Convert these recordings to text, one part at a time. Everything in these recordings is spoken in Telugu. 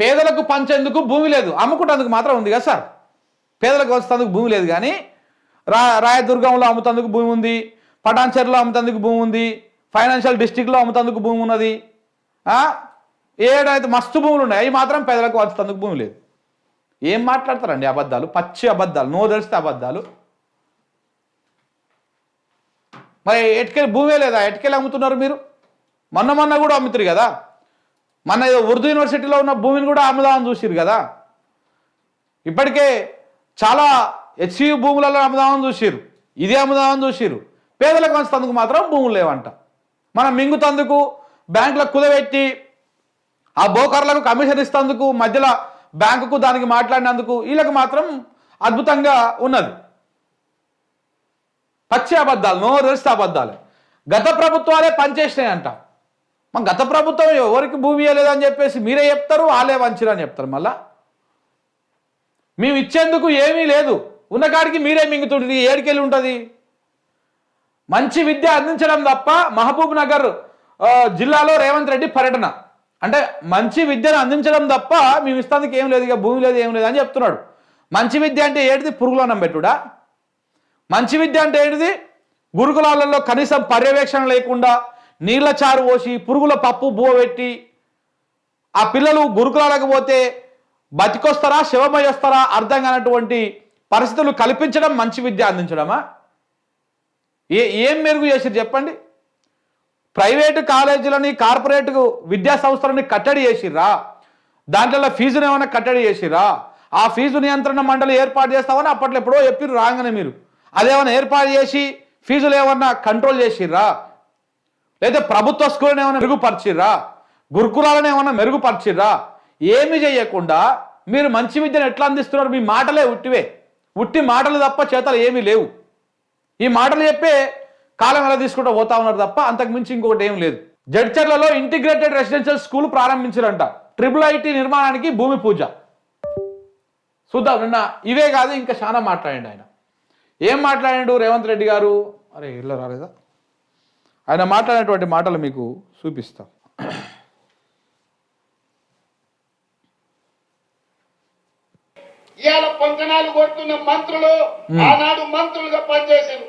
పేదలకు పంచేందుకు భూమి లేదు, అమ్ముకుంటందుకు మాత్రం ఉంది కదా సార్. పేదలకు వచ్చేందుకు భూమి లేదు, కానీ రాయదుర్గంలో అమ్ముతందుకు భూమి ఉంది, పటాన్చెరులో అమ్ముతందుకు భూమి ఉంది, ఫైనాన్షియల్ డిస్ట్రిక్ట్లో అమ్ముతందుకు భూమి ఉన్నది. ఏడైతే మస్తు భూములు ఉన్నాయి, అవి మాత్రం పేదలకు వచ్చేందుకు భూమి లేదు. ఏం మాట్లాడతారండి అబద్ధాలు, పచ్చి అబద్ధాలు, నో తెలిస్తే అబద్ధాలు. మరి ఎటుకెళ్ళి భూమే లేదా, ఎటుకెళ్ళి అమ్ముతున్నారు మీరు? మొన్న కూడా అమ్ముతారు కదా, మన ఉర్దూ యూనివర్సిటీలో ఉన్న భూమిని కూడా అమ్ముదామని చూసిరు కదా. ఇప్పటికే చాలా హెచ్సియు భూములలో అమ్ముదామని చూసిరు, ఇది అమ్ముదామని చూసిరు. పేదలకు వంచుతందుకు మాత్రం భూములు లేవంట. మనం మింగుతందుకు బ్యాంకులకు కుదబెట్టి ఆ బోకర్లకు కమిషన్ ఇస్తందుకు మధ్యలో బ్యాంకుకు దానికి మాట్లాడినందుకు వీళ్ళకి మాత్రం అద్భుతంగా ఉన్నది. పచ్చి అబద్ధాలు, నో తెలిస్తే అబద్ధాలు. గత ప్రభుత్వాలే పనిచేసినాయంట. మన గత ప్రభుత్వం ఎవరికి భూమి ఇవ్వలేదని చెప్పేసి మీరే చెప్తారు, వాళ్ళే వంచిరని చెప్తారు. మళ్ళా మేము ఇచ్చేందుకు ఏమీ లేదు, ఉన్నకాడికి మీరే మింగుతుంది. ఏడికెళ్ళి ఉంటుంది? మంచి విద్య అందించడం తప్ప మహబూబ్ నగర్ జిల్లాలో రేవంత్ రెడ్డి పర్యటన అంటే మంచి విద్యను అందించడం తప్ప మేము ఇస్తానికి ఏం లేదు, ఇక భూమి లేదు, ఏం లేదు అని చెప్తున్నాడు. మంచి విద్య అంటే ఏంటిది? పురుగులన్నం పెట్టుడా? మంచి విద్య అంటే ఏంటిది? గురుకులాలలో కనీసం పర్యవేక్షణ లేకుండా నీళ్ల చారు పోసి పురుగుల పప్పు బువ్వ పెట్టి ఆ పిల్లలు గురుకులాలకు పోతే బతికొస్తారా శివమై వస్తారా అర్థం కానటువంటి పరిస్థితులు కల్పించడం మంచి విద్య అందించడమా? ఏం మెరుగు చేసిరు చెప్పండి? ప్రైవేటు కాలేజీలని కార్పొరేట్ విద్యా సంస్థలని కట్టడి చేసిర్రా? దాంట్లో ఫీజును ఏమైనా కట్టడి చేసిర్రా? ఆ ఫీజు నియంత్రణ మండలి ఏర్పాటు చేస్తామని అప్పట్లో ఎప్పుడో చెప్పిర్రు రాగానే మీరు. అదేమైనా ఏర్పాటు చేసి ఫీజులు ఏమన్నా కంట్రోల్ చేసిర్రా? లేదా ప్రభుత్వ స్కూళ్ళని ఏమైనా మెరుగుపరిచిర్రా? గురుకులాలను ఏమైనా మెరుగుపరిచిర్రా? ఏమి చేయకుండా మీరు మంచి విద్యను ఎట్లా అందిస్తున్నారు? మీ మాటలే ఉట్టివే, ఉట్టి మాటలు తప్ప చేతలు ఏమీ లేవు. ఈ మాటలు చెప్పే కాలం ఎలా తీసుకుంటూ పోతా ఉన్నారు తప్ప అంతకు మించి ఇంకొకటి ఏం లేదు. జడ్చర్లలో ఇంటిగ్రేటెడ్ రెసిడెన్షియల్ స్కూల్ ప్రారంభించారంట. IIIT నిర్మాణానికి భూమి పూజ. చూద్దాం. నిన్న ఇవే కాదు ఇంకా చాలా మాట్లాడండి ఆయన. ఏం మాట్లాడాడు రేవంత్ రెడ్డి గారు? అరే ఇళ్ళ రాలేదా? ఆయన మాట్లాడినటువంటి మాటలు మీకు చూపిస్తాం. ఇవాళ పొంకనాలు కొడుతున్న మంత్రులు ఆనాడు మంత్రులుగా పనిచేశారు.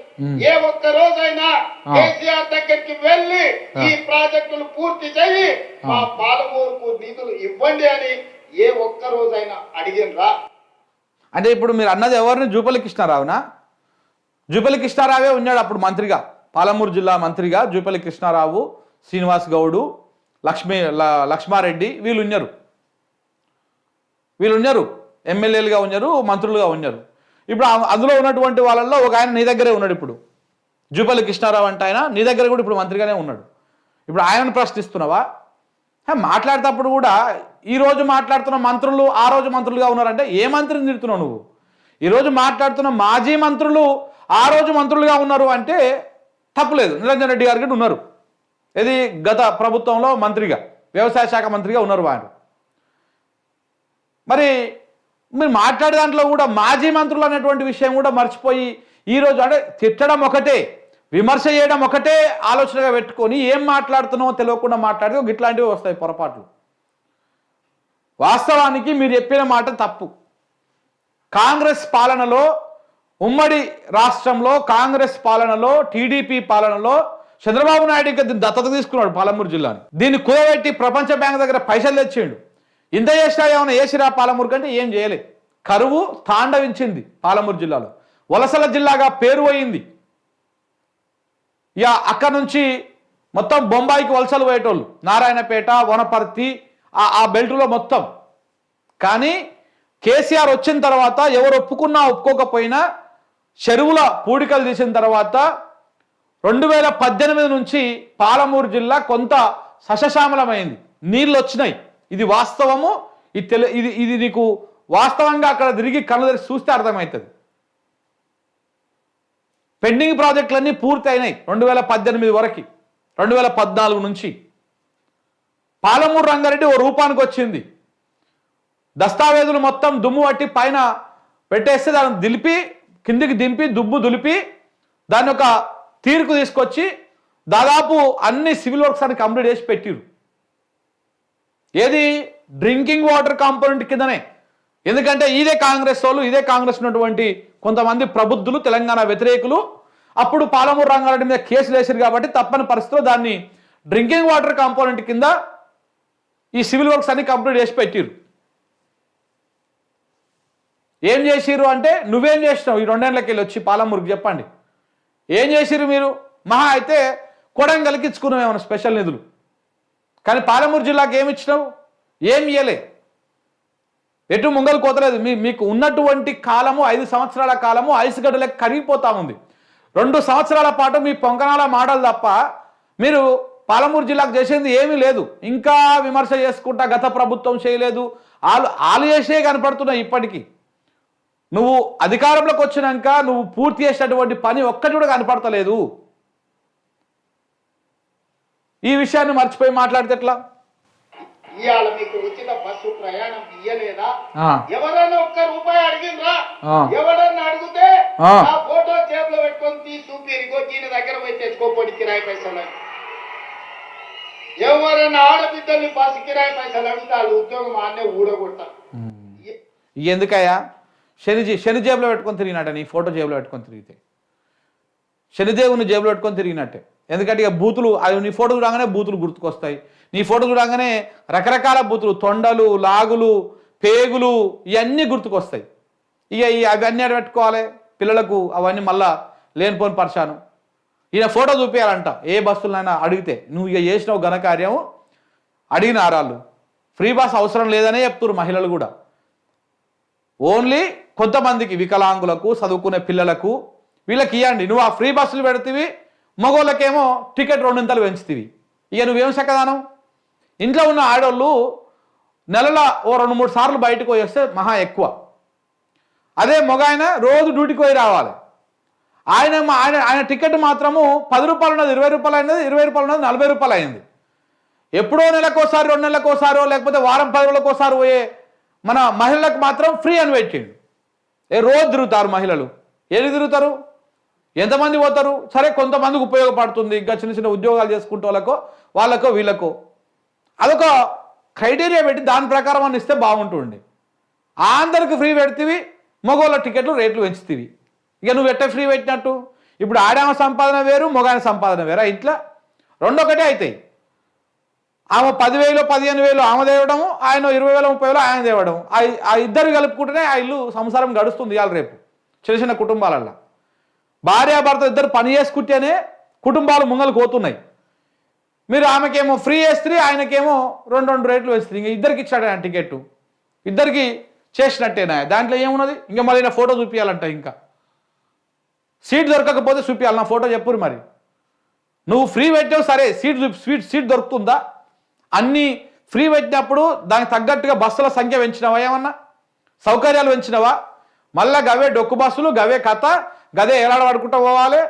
ఏ ఒక్క రోజైనా కేసీఆర్ దగ్గరికి వెళ్ళి ఈ ప్రాజెక్టులు పూర్తి చేయి, మా పాలమూరుకు నిధులు ఇవ్వండి అని ఏ ఒక్క రోజైనా అడిగినరా? అంటే ఇప్పుడు మీరు అన్నది ఎవరిని? జూపల్లి కృష్ణారావునా? జూపల్లి కృష్ణారావే ఉన్నాడు అప్పుడు మంత్రిగా, పాలమూరు జిల్లా మంత్రిగా. జూపల్లి కృష్ణారావు, శ్రీనివాస్ గౌడు, లక్ష్మారెడ్డి వీళ్ళు ఉన్నారు, ఎమ్మెల్యేలుగా ఉన్నారు, మంత్రులుగా ఉన్నారు. ఇప్పుడు అందులో ఉన్నటువంటి వాళ్ళల్లో ఒక ఆయన నీ దగ్గరే ఉన్నాడు. ఇప్పుడు జూపల్లి కృష్ణారావు అంటే ఆయన నీ దగ్గర కూడా ఇప్పుడు మంత్రిగానే ఉన్నాడు. ఇప్పుడు ఆయనను ప్రశ్నిస్తున్నావా? మాట్లాడేటప్పుడు కూడా ఈరోజు మాట్లాడుతున్న మంత్రులు ఆ రోజు మంత్రులుగా ఉన్నారంటే ఏ మంత్రిని తిడుతున్నావు నువ్వు? ఈరోజు మాట్లాడుతున్న మాజీ మంత్రులు ఆ రోజు మంత్రులుగా ఉన్నారు అంటే తప్పులేదు. నిరంజన్ రెడ్డి గారు కూడా ఉన్నారు. ఇది గత ప్రభుత్వంలో మంత్రిగా, వ్యవసాయ శాఖ మంత్రిగా ఉన్నారు వారు. మరి మీరు మాట్లాడే దాంట్లో కూడా మాజీ మంత్రులు అనేటువంటి విషయం కూడా మర్చిపోయి ఈరోజు అంటే తిట్టడం ఒకటే, విమర్శ చేయడం ఒకటే ఆలోచనగా పెట్టుకొని ఏం మాట్లాడుతున్నావో తెలియకుండా మాట్లాడితే ఇట్లాంటివి వస్తాయి పొరపాట్లు. వాస్తవానికి మీరు చెప్పిన మాట తప్పు. కాంగ్రెస్ పాలనలో, ఉమ్మడి రాష్ట్రంలో కాంగ్రెస్ పాలనలో, టీడీపీ పాలనలో చంద్రబాబు నాయుడు ఇంకా దీన్ని దత్తత తీసుకున్నాడు పాలమూరు జిల్లాని. దీన్ని కూడబెట్టి ప్రపంచ బ్యాంక్ దగ్గర పైసలు తెచ్చిండు. ఇంత చేసినా ఏమైనా ఏసిరా పాలమూరు కంటే ఏం చేయలేదు. కరువు తాండవించింది పాలమూరు జిల్లాలో, వలసల జిల్లాగా పేరు పోయింది. ఇక అక్కడ నుంచి మొత్తం బొంబాయికి వలసలు పోయేటోళ్ళు, నారాయణపేట, వనపర్తి ఆ బెల్టులో మొత్తం. కానీ కేసీఆర్ వచ్చిన తర్వాత ఎవరు ఒప్పుకున్నా ఒప్పుకోకపోయినా చెరువుల పూడికలు తీసిన తర్వాత 2018 నుంచి పాలమూరు జిల్లా కొంత సశశామలమైంది, నీళ్ళు వచ్చినాయి. ఇది వాస్తవము. ఇది నీకు వాస్తవంగా అక్కడ తిరిగి కళ్ళు తెరిచి చూస్తే అర్థమవుతుంది. పెండింగ్ ప్రాజెక్టులన్నీ పూర్తి అయినాయి 2018 వరకు. 2014 నుంచి పాలమూరు రంగారెడ్డి ఓ రూపానికి వచ్చింది. దస్తావేజులు మొత్తం దుమ్ము పట్టి పైన పెట్టేస్తే దాన్ని దిలిపి కిందికి దింపి దుమ్ము దులిపి దాన్ని ఒక తీరుకు తీసుకొచ్చి దాదాపు అన్ని సివిల్ వర్క్స్ అని కంప్లీట్ చేసి పెట్టిరు. ఏది డ్రింకింగ్ వాటర్ కాంపోనెంట్ కిందనే. ఎందుకంటే ఇదే కాంగ్రెస్ వాళ్ళు, ఇదే కాంగ్రెస్ ఉన్నటువంటి కొంతమంది ప్రబుద్ధులు, తెలంగాణ వ్యతిరేకులు అప్పుడు పాలమూరు రంగారెడ్డి మీద కేసులు వేసారు కాబట్టి తప్పని పరిస్థితిలో దాన్ని డ్రింకింగ్ వాటర్ కాంపోనెంట్ కింద ఈ సివిల్ వర్క్స్ అన్ని కంప్లీట్ చేసి పెట్టిరు. ఏం చేసిర్రు అంటే, నువ్వేం చేసినావు ఈ 2 ఏళ్ళకి వెళ్ళి వచ్చి పాలమూరుకి చెప్పండి, ఏం చేసిర్రు మీరు? మహా అయితే కొడంగల్కి ఇచ్చుకున్నావు ఏమైనా స్పెషల్ నిధులు, కానీ పాలమూరు జిల్లాకి ఏమి ఇచ్చినావు? ఏం ఇయ్యలే, ఎటు ముంగలు కోతలేదు. మీకు ఉన్నటువంటి కాలము 5 సంవత్సరాల కాలము ఐసుగడ్డలకు కరిగిపోతా ఉంది. 2 సంవత్సరాల పాటు మీ పొంకనాల మాటలు తప్ప మీరు పాలమూరు జిల్లాకు చేసేది ఏమీ లేదు. ఇంకా విమర్శ చేసుకుంటా గత ప్రభుత్వం చేయలేదు, ఆలు చేసే కనపడుతున్నాయి. ఇప్పటికీ నువ్వు అధికారంలోకి వచ్చినాక నువ్వు పూర్తి చేసినటువంటి పని ఒక్కటి కూడా కనపడతలేదు. ఈ విషయాన్ని మర్చిపోయి మాట్లాడితే ఎట్లా? ఇవాళ మీకు ఉచిత బస్సు ప్రయాణం ఇయ్యలేదా? ఎవరైనా ₹1 అడిగిండ్రా? ఎవరన్నా అడిగితే ఆ ఫోటో చేతిలో పెట్టుకొని తీసి చూపిరిగో దీని దగ్గర పోయి తెచ్చుకోపోయి కిరాయి పైసలు. ఎవరైనా ఆడబిడ్డల్ని బస్సు కిరాయి పైసలు అడిగితే వాళ్ళు ఉద్యోగం ఆన్నే ఊడగొడతారు. ఎందుకయ్యా? శని జేబులో పెట్టుకొని తిరిగినట్టే, నీ ఫోటో జేబులో పెట్టుకొని తిరిగితే శనిదేవుని జేబులో పెట్టుకొని తిరిగినట్టే. ఎందుకంటే ఇక బూతులు, అవి నీ ఫోటో చూడగానే బూతులు గుర్తుకొస్తాయి. నీ ఫోటో చూడగానే రకరకాల బూతులు, తొండలు, లాగులు, పేగులు ఇవన్నీ గుర్తుకొస్తాయి. ఇక అవన్నీ పెట్టుకోవాలి పిల్లలకు, అవన్నీ మళ్ళా లేనిపోని పరిశాను. ఈయన ఫోటో చూపించాలంట ఏ బస్సులైనా అడిగితే. నువ్వు ఇక చేసినావు ఘనకార్యం, అడిగిన ఆరాళ్ళు. ఫ్రీ బస్ అవసరం లేదనే చెప్తున్నారు మహిళలు కూడా. ఓన్లీ కొంతమందికి వికలాంగులకు, చదువుకునే పిల్లలకు, వీళ్ళకి ఇవ్వండి. నువ్వు ఆ ఫ్రీ బస్సులు పెడతీవి, మగోళ్ళకేమో టికెట్ 2 పెంచుతీవి. ఇక నువ్వేం చక్కదానం? ఇంట్లో ఉన్న ఆడవాళ్ళు నెలలో ఓ 2-3 సార్లు బయటకు పోయి వస్తే మహా ఎక్కువ. అదే మగ ఆయన రోజు డ్యూటీకి పోయి రావాలి. ఆయన టికెట్ మాత్రము ₹10 ఉన్నది, ₹20 అయినది, ₹20 ఉన్నది, ₹40 అయింది. ఎప్పుడో నెలకోసారి, 2 నెలలకోసారో లేకపోతే వారం 10 రోజులకోసారి పోయే మన మహిళలకు మాత్రం ఫ్రీ అని పెట్టిండు. రోజు తిరుగుతారు మహిళలు. ఏది తిరుగుతారు? ఎంతమంది పోతారు? సరే, కొంతమందికి ఉపయోగపడుతుంది, ఇంకా చిన్న చిన్న ఉద్యోగాలు చేసుకుంటే వాళ్ళకో వీళ్ళకో. అదొక క్రైటీరియా పెట్టి దాని ప్రకారం అని ఇస్తే బాగుంటుంది. అందరికి ఫ్రీ పెడితేవి, మగవాళ్ళ టికెట్లు రేట్లు పెంచుతీవి. ఇక నువ్వు ఎట్ట ఫ్రీ పెట్టినట్టు? ఇప్పుడు ఆడామ సంపాదన వేరు, మగాయన సంపాదన వేరా? ఇట్లా రెండొకటే అవుతాయి. ఆమె 10,000 15,000 ఆమె తేవడము, ఆయన 20,000 30,000 ఆయన తేవడం. ఆ ఇద్దరు కలుపుకుంటేనే ఆ ఇల్లు సంసారం గడుస్తుంది ఇవాళ రేపు చిన్న చిన్న కుటుంబాలల్లో. భార్యాభర్త ఇద్దరు పని చేసుకుంటేనే కుటుంబాలు ముంగలు పోతున్నాయి. మీరు ఆమెకేమో ఫ్రీ వేస్తే ఆయనకేమో 2 రేట్లు వేస్తుంది. ఇంకా ఇద్దరికి ఇచ్చాడు ఆయన టికెట్, ఇద్దరికి చేసినట్టేనా? దాంట్లో ఏమున్నది? ఇంకా మళ్ళీ నా ఫోటో చూపించాలంట. ఇంకా సీట్ దొరకకపోతే చూపించాలి, నా ఫోటో చెప్పురు. మరి నువ్వు ఫ్రీ పెట్టావు సరే, సీట్ దొరుకుతుందా? అన్నీ ఫ్రీ పెట్టినప్పుడు దానికి తగ్గట్టుగా బస్సుల సంఖ్య పెంచినవా? ఏమన్నా సౌకర్యాలు పెంచినవా? మళ్ళీ గవే డొక్కు బస్సులు, గవే కథ, గదే ఏలాడబడుకుంటూ పోవాలి.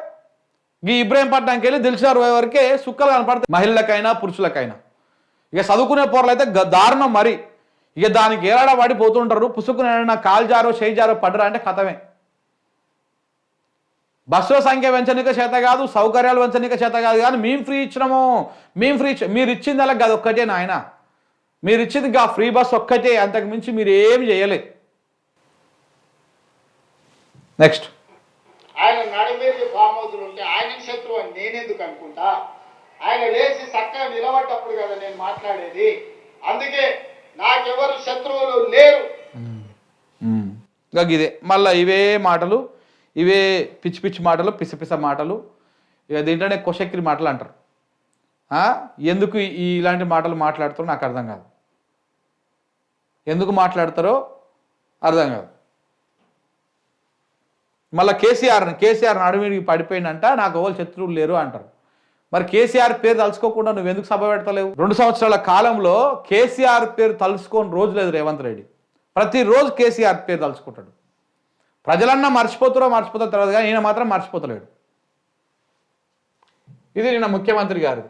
ఈ ఇబ్రహీంపట్నంకి వెళ్ళి దిల్షార్ వరకే సుక్కలు కనపడతాయి మహిళలకైనా పురుషులకైనా. ఇక చదువుకునే పోర్లు అయితే దారుణం. మరి ఇక దానికి ఏలాడబడి పోతుంటారు. పుసుకునే కాలు జారో చేయి జారో పడరా అంటే కథమే. బస్సుల సంఖ్య పెంచనిక చేత కాదు, సౌకర్యాలు పెంచనిక చేత కాదు. కానీ మేము ఫ్రీ ఇచ్చినాము, మీరు ఇచ్చింది అలా అది ఒక్కటే నాయన. మీరు ఇచ్చింది గా ఫ్రీ బస్ ఒక్కటే, అంతకు మించి మీరు ఏమి చేయలేదు. నెక్స్ట్, ఆయన నడిమేది ఫామ్ హౌస్లు ఉంటే ఆయన శత్రువు అని నేనెందుకు అనుకుంటా? ఆయన లేచి చక్కగా నిలబడ్డప్పుడు కదా నేను మాట్లాడేది. అందుకే నాకెవరు శత్రువులు లేరు. ఇదే మళ్ళీ ఇవే మాటలు, ఇవే పిచ్చి పిచ్చి మాటలు, పిసపిస మాటలు. ఇక దీంట్లోనే కొషక్కిరి మాటలు అంటారు. ఎందుకు ఇలాంటి మాటలు మాట్లాడుతారో నాకు అర్థం కాదు. ఎందుకు మాట్లాడతారో అర్థం కాదు. మళ్ళీ కేసీఆర్ నడుమిడికి పడిపోయిందంట, నాకు ఎవరు శత్రువులు లేరు అంటారు. మరి కేసీఆర్ పేరు తలుచుకోకుండా నువ్వు ఎందుకు సభ పెడతలేవు? 2 సంవత్సరాల కాలంలో కేసీఆర్ పేరు తలుచుకోని రోజు లేదు రేవంత్ రెడ్డి. ప్రతిరోజు కేసీఆర్ పేరు తలుచుకుంటాడు. ప్రజలన్నా మర్చిపోతారో తర్వాత కానీ ఈయన మాత్రం మర్చిపోతలేడు. ఇది నిన్న ముఖ్యమంత్రి గారు.